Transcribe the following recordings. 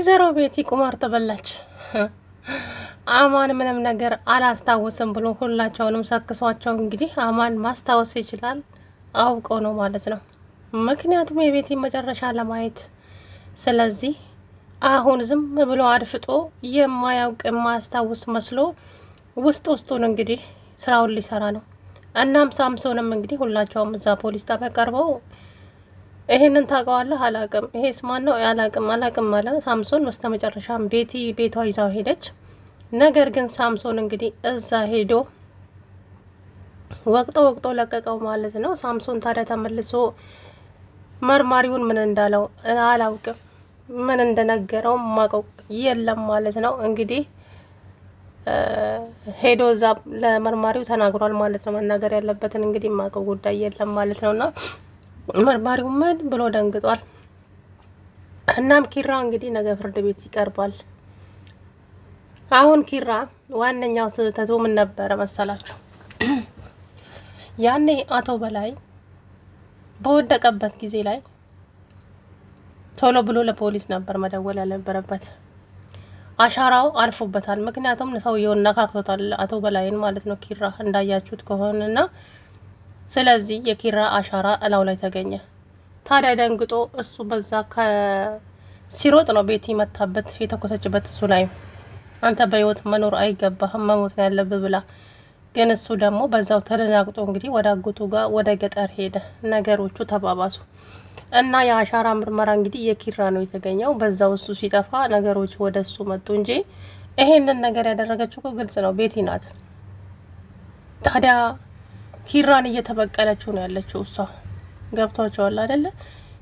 ወይዘሮ ቤቲ ቁማር ተበላች። አማን ምንም ነገር አላስታውስም ብሎ ሁላቸውንም ሰክሷቸው፣ እንግዲህ አማን ማስታወስ ይችላል አውቀው ነው ማለት ነው። ምክንያቱም የቤቲ መጨረሻ ለማየት ስለዚህ አሁን ዝም ብሎ አድፍጦ የማያውቅ የማያስታውስ መስሎ ውስጥ ውስጡን እንግዲህ ስራውን ሊሰራ ነው። እናም ሳምሶንም እንግዲህ ሁላቸውም እዛ ፖሊስ ጣቢያ ቀርበው ይሄንን ታውቀዋለህ? አላቅም። ይሄስ ማን ነው? አላቅም አለ ሳምሶን። በስተመጨረሻም ቤቲ ቤቷ ይዛው ሄደች። ነገር ግን ሳምሶን እንግዲህ እዛ ሄዶ ወቅጦ ለቀቀው ማለት ነው። ሳምሶን ታዲያ ተመልሶ መርማሪውን ምን እንዳለው አላውቅም፣ ምን እንደነገረው ማቀው የለም ማለት ነው። እንግዲህ ሄዶ እዛ ለመርማሪው ተናግሯል ማለት ነው። መናገር ያለበትን እንግዲህ ማቀው ጉዳይ የለም ማለት ነውና መርማሪው ምን ብሎ ደንግጧል። እናም ኪራ እንግዲህ ነገ ፍርድ ቤት ይቀርባል። አሁን ኪራ ዋነኛው ስህተቱ ምን ነበረ መሰላችሁ? ያኔ አቶ በላይ በወደቀበት ጊዜ ላይ ቶሎ ብሎ ለፖሊስ ነበር መደወል ያልነበረበት። አሻራው አልፎበታል። ምክንያቱም ሰውየውን ነካክቶታል፣ አቶ በላይን ማለት ነው፣ ኪራ እንዳያችሁት ከሆነና ስለዚህ የኪራ አሻራ እላው ላይ ተገኘ። ታዲያ ደንግጦ እሱ በዛ ሲሮጥ ነው ቤቲ መታበት የተኮሰችበት እሱ ላይ። አንተ በህይወት መኖር አይገባህም መሞት ነው ያለብህ ብላ፣ ግን እሱ ደግሞ በዛው ተደናግጦ እንግዲህ ወደ አጎቱ ጋር ወደ ገጠር ሄደ። ነገሮቹ ተባባሱ እና የአሻራ ምርመራ እንግዲህ የኪራ ነው የተገኘው። በዛው እሱ ሲጠፋ ነገሮች ወደ እሱ መጡ እንጂ ይሄንን ነገር ያደረገችው ግልጽ ነው፣ ቤቲ ናት። ታዲያ ኪራን እየተበቀለችው ነው ያለችው እሷ። ገብቷቸዋል አይደለ?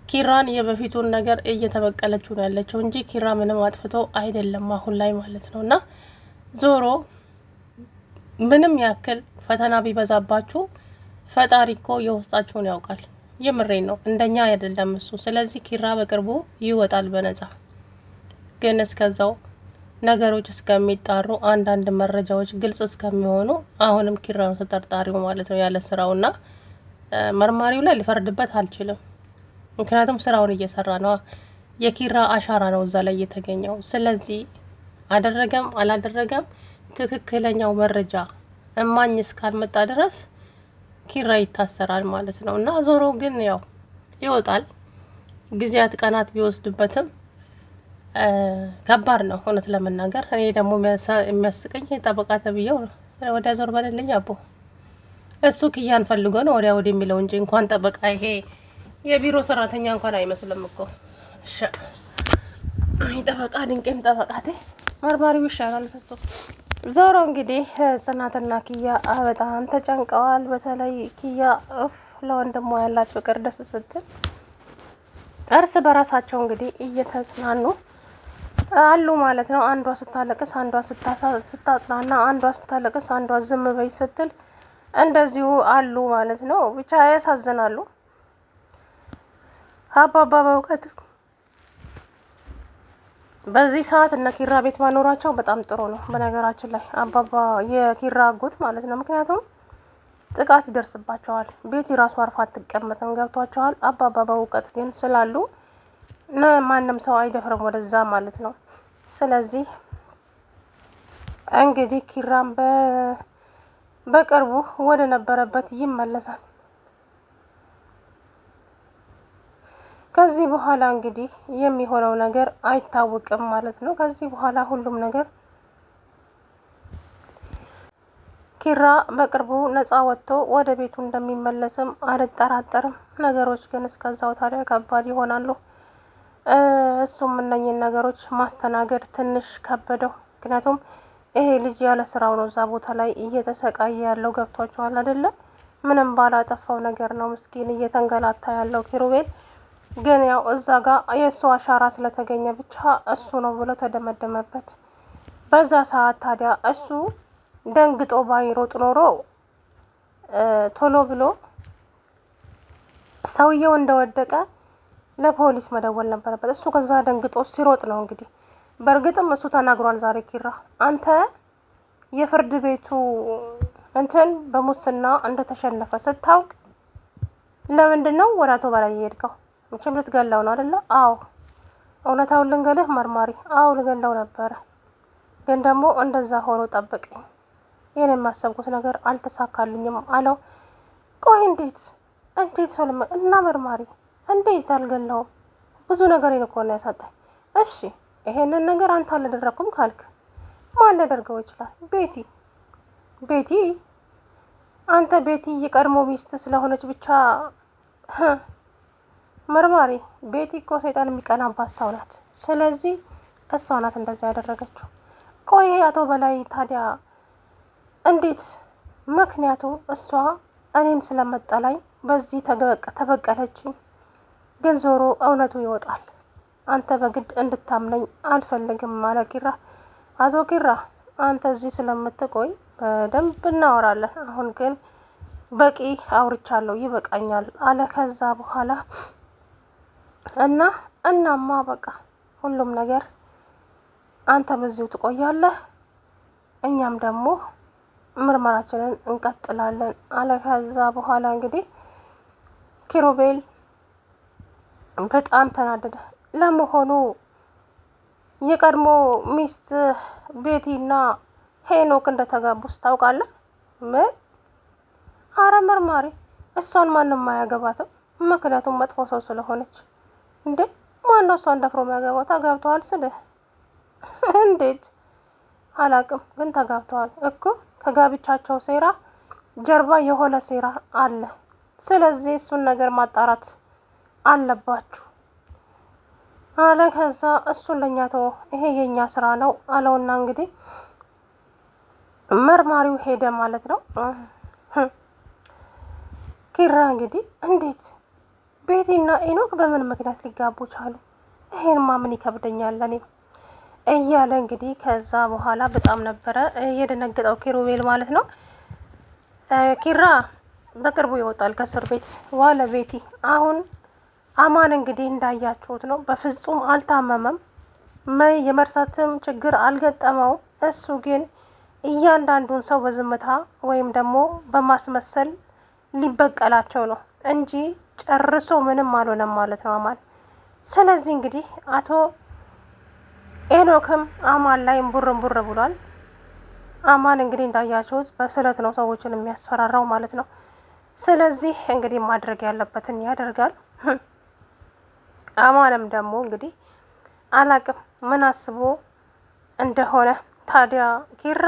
ኪራን የበፊቱን ነገር እየተበቀለችው ነው ያለችው እንጂ ኪራ ምንም አጥፍቶ አይደለም አሁን ላይ ማለት ነው። እና ዞሮ ምንም ያክል ፈተና ቢበዛባችሁ ፈጣሪ እኮ የውስጣችሁን ያውቃል። የምሬን ነው፣ እንደኛ አይደለም እሱ። ስለዚህ ኪራ በቅርቡ ይወጣል በነጻ። ግን እስከዛው ነገሮች እስከሚጣሩ አንዳንድ መረጃዎች ግልጽ እስከሚሆኑ አሁንም ኪራ ነው ተጠርጣሪው ማለት ነው ያለ ስራውና መርማሪው ላይ ሊፈርድበት አልችልም። ምክንያቱም ስራውን እየሰራ ነው። የኪራ አሻራ ነው እዛ ላይ የተገኘው። ስለዚህ አደረገም አላደረገም ትክክለኛው መረጃ እማኝ እስካልመጣ ድረስ ኪራ ይታሰራል ማለት ነው። እና ዞሮ ግን ያው ይወጣል። ጊዜያት ቀናት ቢወስድበትም ከባድ ነው እውነት ለመናገር። እኔ ደግሞ የሚያስቀኝ ጠበቃ ተብዬው ወዲያ ዞር በልልኝ አቦ፣ እሱ ክያን ፈልጎ ነው ወዲያ ወዲህ የሚለው እንጂ እንኳን ጠበቃ ይሄ የቢሮ ሰራተኛ እንኳን አይመስልም እኮ። እሺ ጠበቃ ድንቄም ጠበቃቴ መርማሪው ይሻላል ፈስቶ። ዞሮ እንግዲህ ጽናትና ኪያ በጣም ተጨንቀዋል። በተለይ ኪያ ለወንድሟ ያላት ፍቅር ደስ ስትል እርስ በራሳቸው እንግዲህ እየተጽናኑ አሉ ማለት ነው። አንዷ ስታለቅስ አንዷ ስታጽናና፣ አንዷ ስታለቅስ አንዷ ዝም በይ ስትል እንደዚሁ አሉ ማለት ነው። ብቻ ያሳዝናሉ። አባባ በእውቀት በዚህ ሰዓት እነ ኪራ ቤት ማኖራቸው በጣም ጥሩ ነው። በነገራችን ላይ አባባ የኪራ አጎት ማለት ነው። ምክንያቱም ጥቃት ይደርስባቸዋል። ቤቲ ራሱ አርፋ አትቀመጥም። ገብቷቸዋል። አባባ በእውቀት ግን ስላሉ ማንም ሰው አይደፍርም ወደዛ ማለት ነው። ስለዚህ እንግዲህ ኪራም በቅርቡ ወደ ነበረበት ይመለሳል። ከዚህ በኋላ እንግዲህ የሚሆነው ነገር አይታወቅም ማለት ነው። ከዚህ በኋላ ሁሉም ነገር ኪራ በቅርቡ ነፃ ወጥቶ ወደ ቤቱ እንደሚመለስም አልጠራጠርም። ነገሮች ግን እስከዛው ታዲያ ከባድ ይሆናሉ። እሱም እነኝን ነገሮች ማስተናገድ ትንሽ ከበደው። ምክንያቱም ይሄ ልጅ ያለ ስራው ነው እዛ ቦታ ላይ እየተሰቃየ ያለው። ገብቷቸዋል አይደለም? ምንም ባላጠፋው ነገር ነው ምስኪን እየተንገላታ ያለው ኪሩቤል። ግን ያው እዛ ጋር የእሱ አሻራ ስለተገኘ ብቻ እሱ ነው ብሎ ተደመደመበት። በዛ ሰዓት ታዲያ እሱ ደንግጦ ባይሮጥ ኖሮ ቶሎ ብሎ ሰውየው እንደወደቀ ለፖሊስ መደወል ነበረበት። እሱ ከዛ ደንግጦ ሲሮጥ ነው እንግዲህ። በእርግጥም እሱ ተናግሯል ዛሬ ኪራ፣ አንተ የፍርድ ቤቱ እንትን በሙስና እንደተሸነፈ ስታውቅ ለምንድን ነው ወደ አቶ በላይ የሄድከው? መቼም ልትገላው ነው አይደለ? አዎ እውነታውን ልንገልህ መርማሪ? አዎ ልገለው ነበረ፣ ግን ደግሞ እንደዛ ሆኖ ጠበቀኝ። ይህን የማሰብኩት ነገር አልተሳካልኝም አለው። ቆይ እንዴት ሰው እና መርማሪ እንዴት አልገለውም? ብዙ ነገር እኮ ነው ያሳጣኝ። እሺ ይሄንን ነገር አንተ አላደረኩም ካልክ ማን ሊያደርገው ይችላል? ቤቲ አንተ ቤቲ የቀድሞ ሚስት ስለሆነች ብቻ መርማሪ፣ ቤቲ እኮ ሰይጣን የሚቀናባት ሰው ናት። ስለዚህ እሷ ናት እንደዛ ያደረገችው። ቆይ አቶ በላይ ታዲያ እንዴት? ምክንያቱም እሷ እኔን ስለመጠላኝ በዚህ ተበቀለችኝ። ግን ዞሮ እውነቱ ይወጣል። አንተ በግድ እንድታምነኝ አልፈልግም አለ ኪራ። አቶ ኪራ አንተ እዚህ ስለምትቆይ በደንብ እናወራለን። አሁን ግን በቂ አውርቻለሁ፣ ይበቃኛል አለ። ከዛ በኋላ እናማ በቃ ሁሉም ነገር አንተ በዚሁ ትቆያለህ፣ እኛም ደግሞ ምርመራችንን እንቀጥላለን አለ። ከዛ በኋላ እንግዲህ ኪሩቤል በጣም ተናደደ። ለመሆኑ የቀድሞ ሚስት ቤቲና ሄኖክ እንደተጋቡስ ታውቃለህ? ምን? አረ መርማሪ፣ እሷን ማንም አያገባትም፣ ምክንያቱም መጥፎ ሰው ስለሆነች። እንዴ ማነው እሷን ደፍሮ የሚያገባው? ተጋብተዋል ስልህ። እንዴት? አላቅም፣ ግን ተጋብተዋል እኮ። ከጋብቻቸው ሴራ ጀርባ የሆነ ሴራ አለ። ስለዚህ እሱን ነገር ማጣራት አለባችሁ አለ። ከዛ እሱን ለኛ ተው፣ ይሄ የኛ ስራ ነው አለውና እንግዲህ መርማሪው ሄደ ማለት ነው። ኪራ እንግዲህ እንዴት ቤቲና ኤኖክ በምን ምክንያት ሊጋቡ ቻሉ? ይሄን ማምን ይከብደኛል እኔም እያለ እንግዲህ ከዛ በኋላ በጣም ነበረ የደነገጠው ኪሩቤል ማለት ነው። ኪራ በቅርቡ ይወጣል ከእስር ቤት ዋለ ቤቲ። አሁን አማን እንግዲህ እንዳያችሁት ነው፣ በፍጹም አልታመመም፣ የመርሳትም ችግር አልገጠመው። እሱ ግን እያንዳንዱን ሰው በዝምታ ወይም ደግሞ በማስመሰል ሊበቀላቸው ነው እንጂ ጨርሶ ምንም አልሆነም ማለት ነው አማን። ስለዚህ እንግዲህ አቶ ኤኖክም አማን ላይ ቡር ብሏል። አማን እንግዲህ እንዳያችሁት በስለት ነው ሰዎችን የሚያስፈራራው ማለት ነው። ስለዚህ እንግዲህ ማድረግ ያለበትን ያደርጋል። አማንም ደግሞ እንግዲህ አላቅም ምን አስቦ እንደሆነ። ታዲያ ኪራ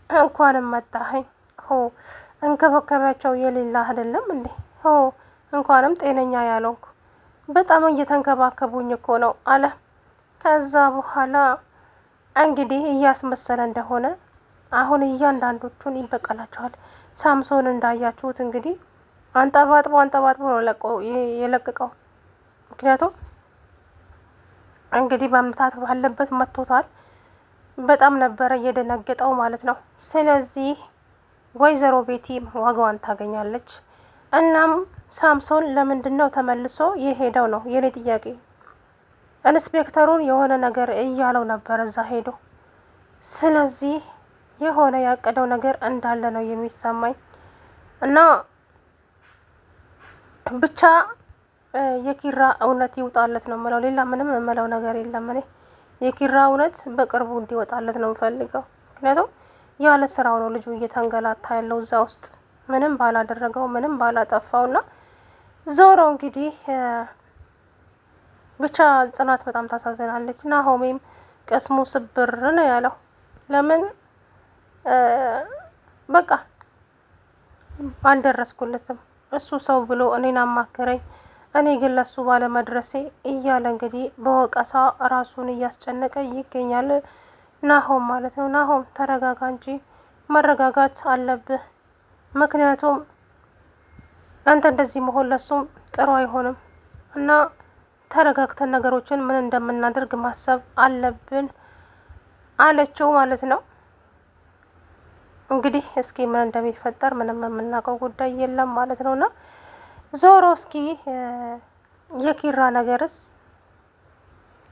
እንኳንም መጣኸኝ፣ እንክብካቤያቸው የሌላ አይደለም እንዴ? እንኳንም ጤነኛ ያለውኩ፣ በጣም እየተንከባከቡኝ እኮ ነው አለ። ከዛ በኋላ እንግዲህ እያስመሰለ እንደሆነ አሁን እያንዳንዶቹን ይበቀላቸዋል። ሳምሶን እንዳያችሁት እንግዲህ አንጠባጥቦ ነው የለቀቀው። ምክንያቱም እንግዲህ መምታት ባለበት መቶታል። በጣም ነበረ እየደነገጠው ማለት ነው። ስለዚህ ወይዘሮ ቤቲ ዋጋዋን ታገኛለች። እናም ሳምሶን ለምንድን ነው ተመልሶ የሄደው ነው የኔ ጥያቄ። ኢንስፔክተሩን የሆነ ነገር እያለው ነበር እዛ ሄዶ። ስለዚህ የሆነ ያቀደው ነገር እንዳለ ነው የሚሰማኝ እና ብቻ የኪራ እውነት ይውጣለት ነው የምለው። ሌላ ምንም የምለው ነገር የለም። እኔ የኪራ እውነት በቅርቡ እንዲወጣለት ነው የምፈልገው። ምክንያቱም ያለ ስራው ነው ልጁ እየተንገላታ ያለው እዛ ውስጥ ምንም ባላደረገው ምንም ባላጠፋውና ዞሮ እንግዲህ ብቻ ጽናት በጣም ታሳዝናለች። ናሆሜም ቀስሙ ስብር ነው ያለው። ለምን በቃ አልደረስኩለትም። እሱ ሰው ብሎ እኔን አማከረኝ፣ እኔ ግን ለሱ ባለመድረሴ እያለ እንግዲህ በወቀሳ ራሱን እያስጨነቀ ይገኛል። ናሆም ማለት ነው። ናሆም ተረጋጋ እንጂ መረጋጋት አለብህ። ምክንያቱም አንተ እንደዚህ መሆን ለሱም ጥሩ አይሆንም እና ተረጋግተን ነገሮችን ምን እንደምናደርግ ማሰብ አለብን አለችው ማለት ነው። እንግዲህ እስኪ ምን እንደሚፈጠር ምንም የምናውቀው ጉዳይ የለም ማለት ነውና ዞሮ እስኪ የኪራ ነገርስ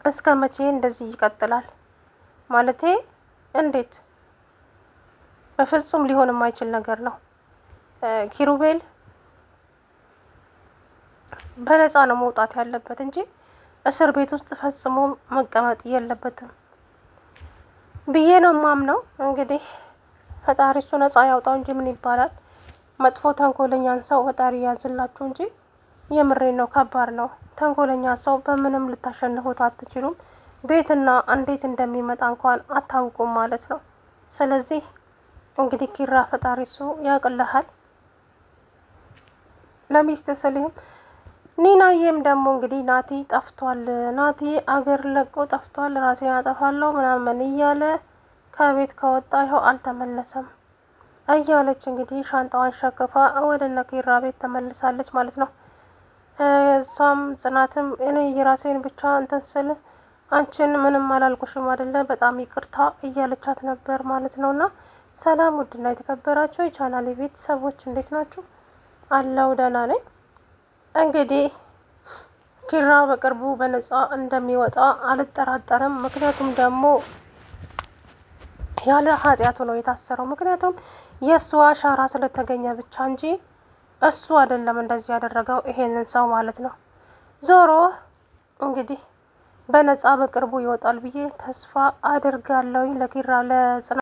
እስከ መቼ እንደዚህ ይቀጥላል? ማለቴ እንዴት? በፍጹም ሊሆን የማይችል ነገር ነው። ኪሩቤል በነፃ ነው መውጣት ያለበት እንጂ እስር ቤት ውስጥ ፈጽሞ መቀመጥ የለበትም ብዬ ነው ማምነው። እንግዲህ ፈጣሪ እሱ ነጻ ያውጣው እንጂ ምን ይባላል። መጥፎ ተንኮለኛን ሰው ፈጣሪ ያዝላችሁ እንጂ የምሬን ነው። ከባድ ነው። ተንኮለኛ ሰው በምንም ልታሸንፉት አትችሉም። ቤትና እንዴት እንደሚመጣ እንኳን አታውቁም ማለት ነው። ስለዚህ እንግዲህ ኪራ ፈጣሪ እሱ ያቅልሃል። ለሚስት ስልህም ኒናዬም ደግሞ እንግዲህ ናቲ ጠፍቷል፣ ናቲ አገር ለቆ ጠፍቷል፣ ራሴን አጠፋለሁ ምናምን እያለ ከቤት ከወጣ ይኸው አልተመለሰም እያለች እንግዲህ ሻንጣዋን ሸክፋ ወደ እነ ኪራ ቤት ተመልሳለች ማለት ነው። እሷም ጽናትም እኔ የራሴን ብቻ እንትን ስል አንቺን ምንም አላልኩሽም አይደለ፣ በጣም ይቅርታ እያለቻት ነበር ማለት ነው። እና ሰላም ውድና የተከበራችሁ የቻናሌ ቤተሰቦች እንዴት ናችሁ? አለው ደህና ነኝ። እንግዲህ ኪራ በቅርቡ በነፃ እንደሚወጣ አልጠራጠርም። ምክንያቱም ደግሞ ያለ ኃጢአቱ ነው የታሰረው። ምክንያቱም የእሱ አሻራ ስለተገኘ ብቻ እንጂ እሱ አይደለም እንደዚህ ያደረገው ይሄንን ሰው ማለት ነው። ዞሮ እንግዲህ በነፃ በቅርቡ ይወጣል ብዬ ተስፋ አድርጋለሁ ለኪራ ለጽናት